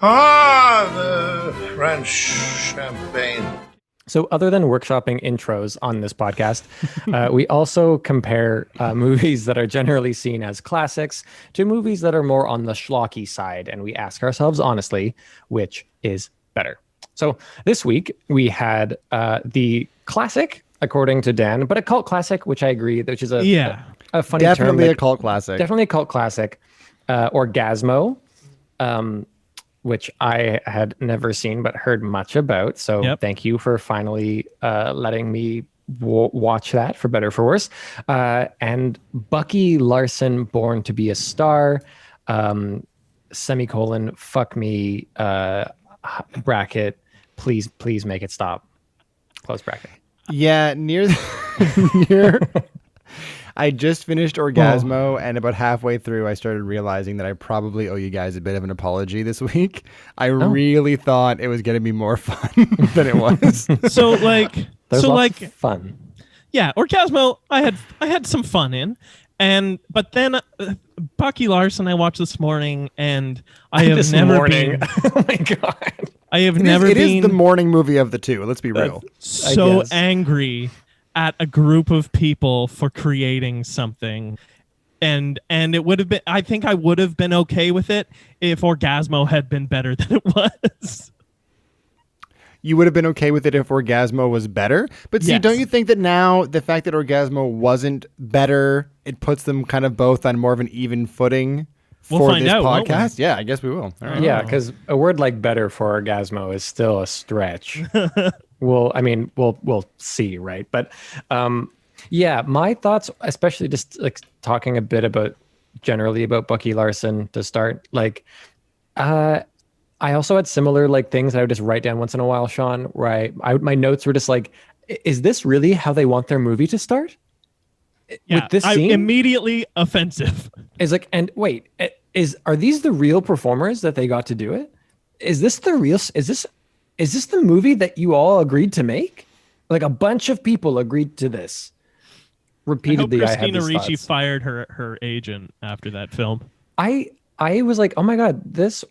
Ah, the French champagne. So other than workshopping intros on this podcast, we also compare movies that are generally seen as classics to movies that are more on the schlocky side. And we ask ourselves honestly, which is better? So this week we had the classic, according to Dan, but a cult classic, which I agree, which is a funny term. Definitely a cult classic. Definitely a cult classic. Orgazmo. Which I had never seen but heard much about. So Thank you for finally letting me watch that, for better or for worse. And Bucky, Larson, Born to be a Star, semicolon, fuck me, bracket, please make it stop, close bracket. Yeah, near I just finished Orgazmo, and about halfway through, I started realizing that I probably owe you guys a bit of an apology this week. I really thought it was going to be more fun than it was. There's lots of fun. Yeah, Orgazmo, I had some fun in, but then Bucky Larson I watched this morning, and I have never been. Oh my god! I have never been. It is the morning movie of the two. Let's be real. So angry at a group of people for creating something, and it would have been, I think I would have been okay with it if Orgazmo had been better than it was. You would have been okay with it if Orgazmo was better? But see, don't you think that now the fact that Orgazmo wasn't better, it puts them kind of both on more of an even footing for this podcast? Yeah, I guess we will. All right. Yeah, because a word like better for Orgazmo is still a stretch. We'll see, right? But my thoughts, especially just like talking a bit about generally about Bucky Larson to start, like I also had similar like things that I would just write down once in a while, Sean, where my notes were just like, is this really how they want their movie to start? Yeah, with this scene? Immediately offensive. Is like, and wait, are these the real performers that they got to do it? Is this the movie that you all agreed to make? Like a bunch of people agreed to this. Repeatedly, I hope Christina Ricci fired her agent after that film. I was like, oh my god, this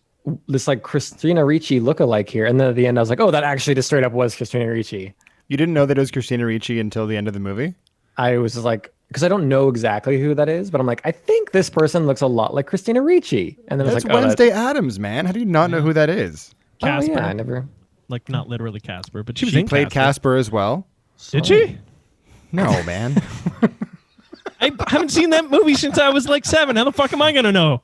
like Christina Ricci lookalike here, and then at the end I was like, oh, that actually just straight up was Christina Ricci. You didn't know that it was Christina Ricci until the end of the movie? I was just like, because I don't know exactly who that is, but I'm like, I think this person looks a lot like Christina Ricci. And then that's Wednesday Addams, man. How do you not know who that is? Casper. Oh, yeah, I never. Like, not literally Casper, but she played Casper as well. Did she? No, man. I haven't seen that movie since I was like 7. How the fuck am I going to know?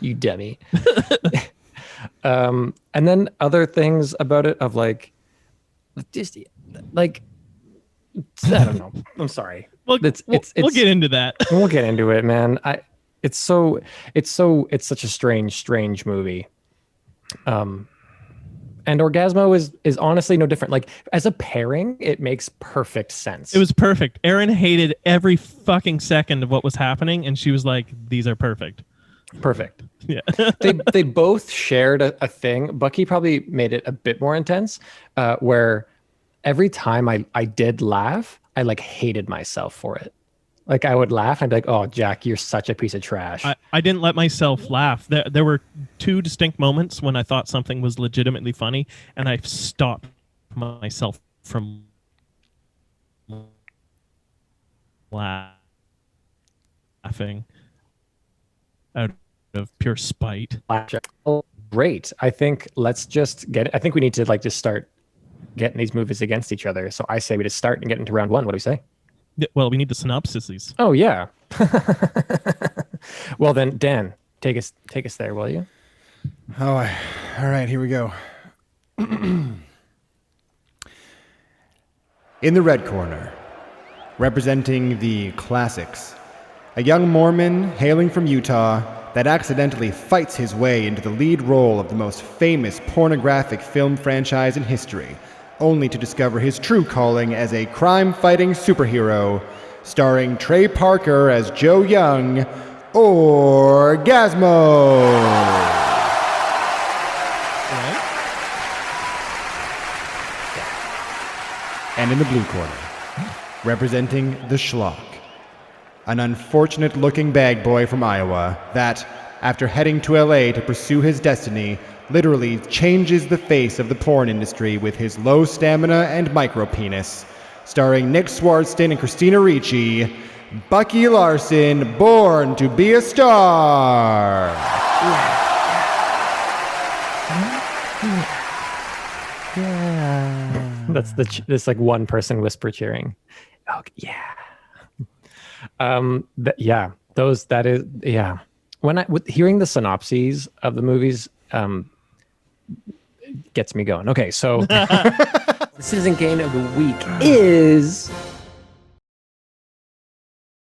You dummy. And then other things about it of like, just like, I don't know. I'm sorry. We'll get into that. We'll get into it, man. It's such a strange movie. And Orgazmo is honestly no different. Like as a pairing, it makes perfect sense. It was perfect. Erin hated every fucking second of what was happening, and she was like, "These are perfect." Perfect. Yeah. they both shared a thing. Bucky probably made it a bit more intense, where every time I did laugh, I like hated myself for it. Like I would laugh and I'd be like, oh, Jack, you're such a piece of trash. I didn't let myself laugh. There were 2 distinct moments when I thought something was legitimately funny, and I stopped myself from laughing out of pure spite. Oh, great. I think let's just I think we need to like just start getting these movies against each other. So I say we just start and get into round 1. What do we say? Well, we need the synopsises. Oh yeah. Well then, Dan, take us there, will you? Oh, all right. Here we go. In the red corner, representing the classics, a young Mormon hailing from Utah that accidentally fights his way into the lead role of the most famous pornographic film franchise in history, only to discover his true calling as a crime-fighting superhero, starring Trey Parker as Joe Young, Orgazmo. Right. And in the blue corner, representing the schlock, an unfortunate-looking bag boy from Iowa that, after heading to LA to pursue his destiny, literally changes the face of the porn industry with his low stamina and micro penis. Starring Nick Swartzen and Christina Ricci, Bucky Larson, Born to be a Star. That's this like one person whisper cheering. Oh yeah. When hearing the synopses of the movies gets me going. Okay, so the citizen game of the week is